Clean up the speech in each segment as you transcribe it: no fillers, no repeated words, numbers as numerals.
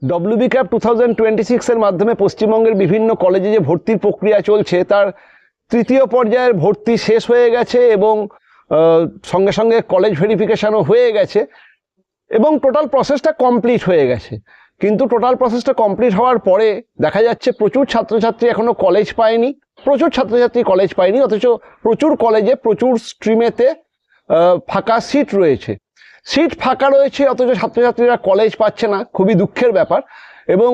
WB cap 2026 এর মাধ্যমে পশ্চিমবঙ্গের বিভিন্ন কলেজে যে ভর্তির প্রক্রিয়া চলছে তার তৃতীয় পর্যায়ের ভর্তি শেষ হয়ে গেছে এবং সঙ্গে সঙ্গে কলেজ ভেরিফিকেশনও হয়ে গেছে এবং টোটাল প্রসেসটা কমপ্লিট হয়ে গেছে। কিন্তু টোটাল প্রসেসটা কমপ্লিট হওয়ার পরে দেখা যাচ্ছে প্রচুর ছাত্রছাত্রী এখনো কলেজ পায়নি, অথচ প্রচুর কলেজে প্রচুর স্ট্রিমেতে ফাঁকা সিট রয়েছে, অথচ ছাত্রছাত্রীরা কলেজ পাচ্ছে না, খুবই দুঃখের ব্যাপার। এবং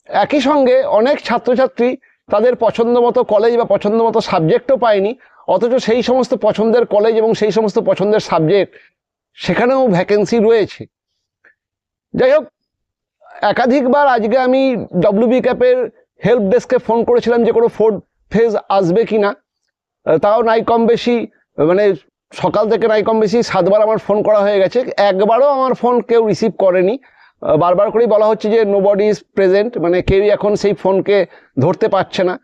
একই সঙ্গে অনেক ছাত্রছাত্রী তাদের পছন্দ মতো কলেজ বা পছন্দ মতো সাবজেক্টও পায়নি, অথচ সেই সমস্ত পছন্দের কলেজ এবং সেই সমস্ত পছন্দের সাবজেক্ট সেখানেও ভ্যাকেন্সি রয়েছে। যাই হোক, একাধিকবার আজকে আমি ডব্লিউবি ক্যাপের হেল্প ডেস্কে ফোন করেছিলাম যে কোনো ফোর্থ ফেজ আসবে কি না, তাও নাই কম বেশি মানে সকাল থেকে নাই কম বেশি 7 বার আমার ফোন করা হয়ে গেছে, একবারও আমার ফোন কেউ রিসিভ করেনি। বারবার করেই বলা হচ্ছে যে নোবডি ইজ প্রেজেন্ট, মানে কেউই এখন সেই ফোনকে ধরতে পারছে না।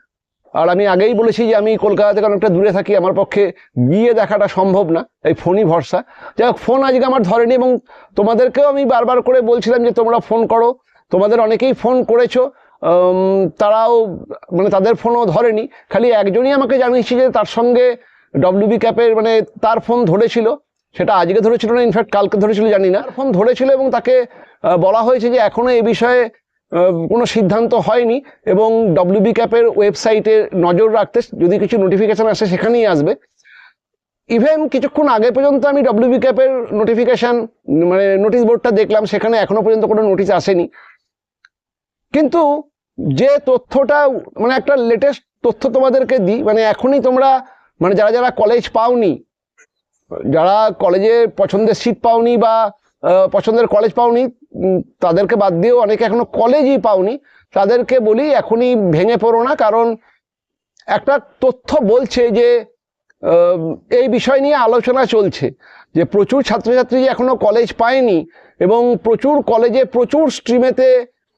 আর আমি আগেই বলেছি যে আমি কলকাতা থেকে অনেকটা দূরে থাকি, আমার পক্ষে গিয়ে দেখাটা সম্ভব না, এই ফোনই ভরসা। যাই হোক, ফোন আজকে আমার ধরেনি এবং তোমাদেরকেও আমি বারবার করে বলছিলাম যে তোমরা ফোন করো, তোমাদের অনেকেই ফোন করেছো, তারাও মানে তাদের ফোনও ধরেনি। খালি একজনই আমাকে জানিয়েছে যে তার সঙ্গে ডব্লিউবি ক্যাপের মানে তার ফোন ধরেছিল, সেটা আজকে ধরেছিল না, ইনফ্যাক্ট কালকে ধরেছিল জানি না, ফোন ধরেছিল এবং তাকে বলা হয়েছে যে এখনো এই বিষয়ে কোনো সিদ্ধান্ত হয়নি এবং ডব্লিউবি ক্যাপের ওয়েবসাইটে নজর রাখতে, যদি কিছু নোটিফিকেশন আসে সেখানেই আসবে। ইভেন কিছুক্ষণ আগে পর্যন্ত আমি ডব্লিউবি ক্যাপের নোটিফিকেশন মানে নোটিশ বোর্ডটা দেখলাম, সেখানে এখনো পর্যন্ত কোনো নোটিশ আসেনি। কিন্তু যে তথ্যটা মানে একটা লেটেস্ট তথ্য তোমাদেরকে দিই, মানে এখনই তোমরা মানে যারা কলেজ পাওনি, যারা কলেজে পছন্দের সিট পাওনি বা পছন্দের কলেজ পাওনি, তাদেরকে বাদ দিয়েও অনেকে এখনো কলেজই পাওনি, তাদেরকে বলি এখনই ভেঙে পড়ো না। কারণ একটা তথ্য বলছে যে এই বিষয় নিয়ে আলোচনা চলছে যে প্রচুর ছাত্রছাত্রী এখনো কলেজ পায়নি এবং প্রচুর কলেজে প্রচুর স্ট্রিমেতে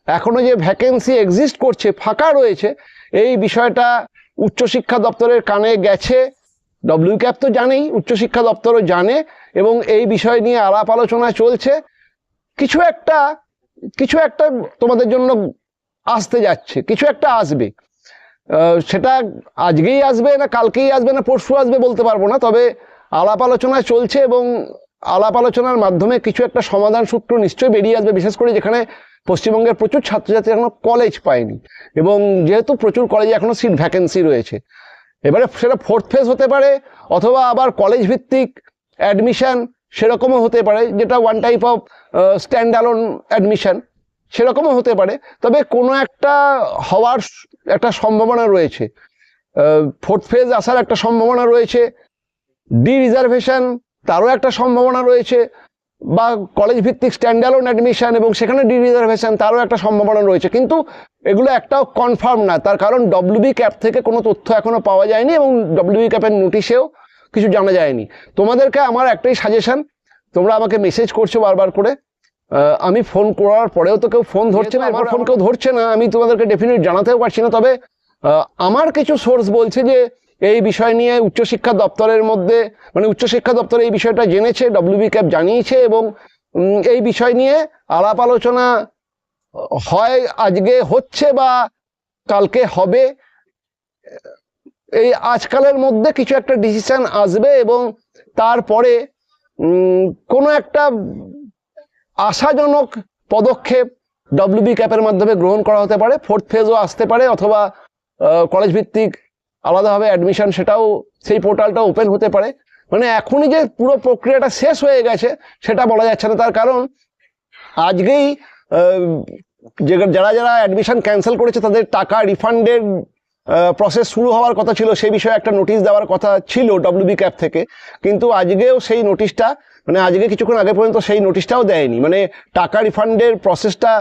এখনো যে ভ্যাকেন্সি এক্সিস্ট করছে, ফাঁকা রয়েছে, এই বিষয়টা উচ্চশিক্ষা দপ্তরের কানে গেছে। ডব্লিউ ক্যাপ তো জানেই, উচ্চশিক্ষা দপ্তরও জানে এবং এই বিষয় নিয়ে আলাপ আলোচনা চলছে। কিছু একটা তোমাদের জন্য আসতে যাচ্ছে, কিছু একটা আসবে, সেটা আজকেই আসবে না কালকেই আসবে না পরশু আসবে বলতে পারবো না, তবে আলাপ আলোচনা চলছে এবং আলাপ আলোচনার মাধ্যমে কিছু একটা সমাধান সূত্র নিশ্চয়ই বেরিয়ে আসবে, বিশেষ করে যেখানে পশ্চিমবঙ্গের প্রচুর ছাত্রছাত্রী এখনো কলেজ পায়নি এবং যেহেতু প্রচুর কলেজে এখনো সিট ভ্যাকেন্সি রয়েছে। এবারে সেটা ফোর্থ ফেজ হতে পারে অথবা আবার কলেজ ভিত্তিক অ্যাডমিশন সেরকমও হতে পারে, যেটা one type of stand alone admission, সেরকমও হতে পারে। তবে কোনো একটা হওয়ার একটা সম্ভাবনা রয়েছে, ফোর্থ ফেজ আসার একটা সম্ভাবনা রয়েছে, ডি রিজার্ভেশন তারও একটা সম্ভাবনা রয়েছে, বা কলেজ ভিত্তিক স্ট্যান্ড অ্যালোন অ্যাডমিশন এবং সেখানে ডি রিজার্ভেশন তারও একটা সম্ভাবনা রয়েছে। কিন্তু এগুলো একটাও কনফার্ম না, তার কারণ ডব্লিউবি ক্যাপ থেকে কোনো তথ্য এখনো পাওয়া যায়নি এবং ডব্লিউবি ক্যাপের নোটিশেও কিছু জানা যায়নি। তোমাদেরকে আমার একটাই সাজেশন, তোমরা আমাকে মেসেজ করছো বারবার করে, আমি ফোন করার পরেও তো কেউ ফোন ধরছে না, আমার ফোন কেউ ধরছে না, আমি তোমাদেরকে ডেফিনেট জানাতেও পারছি না। তবে আমার কিছু সোর্স বলছে যে এই বিষয় নিয়ে উচ্চশিক্ষা দপ্তরের মধ্যে মানে উচ্চশিক্ষা দপ্তর এই বিষয়টা জেনেছে, ডব্লিউবি ক্যাপ জানিয়েছে এবং এই বিষয় নিয়ে আলাপ আলোচনা হয় আজকে হচ্ছে বা কালকে হবে। এই আজকালের মধ্যে কিছু একটা ডিসিশন আসবে এবং তারপরে কোনো একটা আশাজনক পদক্ষেপ ডব্লিউবি ক্যাপের মাধ্যমে গ্রহণ করা হতে পারে। ফোর্থ ফেজও আসতে পারে অথবা কলেজ ভিত্তিক আলাদাভাবে অ্যাডমিশন সেটাও সেই পোর্টালটা ওপেন হতে পারে। মানে এখনই যে পুরো প্রক্রিয়াটা শেষ হয়ে গেছে সেটা বলা যাচ্ছে না, তার কারণ আজকেই যারা অ্যাডমিশন ক্যান্সেল করেছে তাদের টাকা রিফান্ডের প্রসেস শুরু হওয়ার কথা ছিল, সেই বিষয়ে একটা নোটিশ দেওয়ার কথা ছিল ডব্লিউবি ক্যাপ থেকে, কিন্তু আজকেও সেই নোটিশটা মানে আজকে কিছুক্ষণ আগে পর্যন্ত সেই নোটিশটাও দেয়নি, মানে টাকা রিফান্ডের প্রসেসটা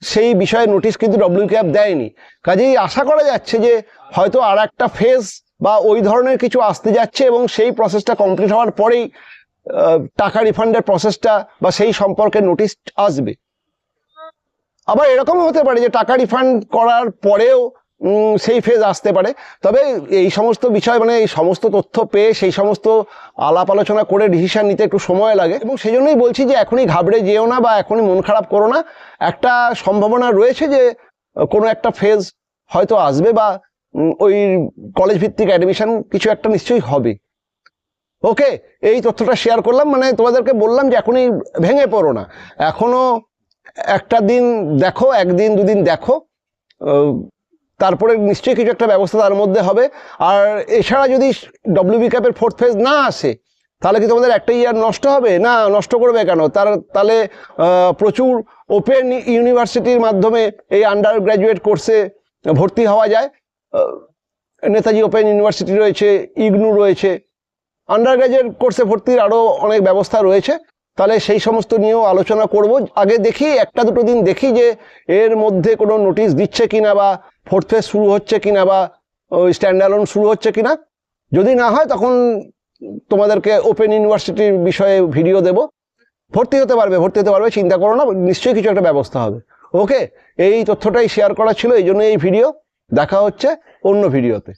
সেই বিষয়ে নোটিশ কিন্তু ডব্লিউ ক্যাপ দেয়নি। কাজেই আশা করা যাচ্ছে যে হয়তো আর একটা ফেজ বা ওই ধরনের কিছু আসতে যাচ্ছে এবং সেই প্রসেসটা কমপ্লিট হওয়ার পরেই টাকা রিফান্ডের প্রসেসটা বা সেই সম্পর্কে নোটিশ আসবে। আবার এরকমও হতে পারে যে টাকা রিফান্ড করার পরেও সেই ফেজ আসতে পারে। তবে এই সমস্ত বিষয় মানে এই সমস্ত তথ্য পেয়ে সেই সমস্ত আলাপ আলোচনা করে ডিসিশন নিতে একটু সময় লাগে, এবং সেই জন্যই বলছি যে এখনই ঘাবড়ে যেও না বা এখনই মন খারাপ করো না। একটা সম্ভাবনা রয়েছে যে কোনো একটা ফেজ হয়তো আসবে, বা ওই কলেজ ভিত্তিক অ্যাডমিশন কিছু একটা নিশ্চয়ই হবে। ওকে, এই তথ্যটা শেয়ার করলাম, মানে তোমাদেরকে বললাম যে এখনই ভেঙে পড়ো না, এখনো একটা দিন দেখো, একদিন দুদিন দেখো, তারপরে নিশ্চয়ই কিছু একটা ব্যবস্থা তার মধ্যে হবে। আর এছাড়া যদি ডব্লিউবি ক্যাপের ফোর্থ ফেজ না আসে তাহলে কি তোমাদের একটা ইয়ার নষ্ট হবে? না, নষ্ট করবে কেন? তাহলে প্রচুর ওপেন ইউনিভার্সিটির মাধ্যমে এই আন্ডার গ্র্যাজুয়েট কোর্সে ভর্তি হওয়া যায়। নেতাজি ওপেন ইউনিভার্সিটি রয়েছে, ইগনু রয়েছে, আন্ডার গ্র্যাজুয়েট কোর্সে ভর্তির আরও অনেক ব্যবস্থা রয়েছে। তাহলে সেই সমস্ত নিয়েও আলোচনা করব। আগে দেখি, একটা দুটো দিন দেখি যে এর মধ্যে কোনো নোটিশ দিচ্ছে কিনা, বা ফোর্থ ফেজ শুরু হচ্ছে কিনা, বা ওই স্ট্যান্ডালোন শুরু হচ্ছে কিনা। যদি না হয় তখন তোমাদেরকে ওপেন ইউনিভার্সিটির বিষয়ে ভিডিও দেব। ভর্তি হতে পারবে, চিন্তা করো না, নিশ্চয়ই কিছু একটা ব্যবস্থা হবে। ওকে, এই তথ্যটাই শেয়ার করা ছিল, এই জন্য এই ভিডিও। দেখা হচ্ছে অন্য ভিডিওতে।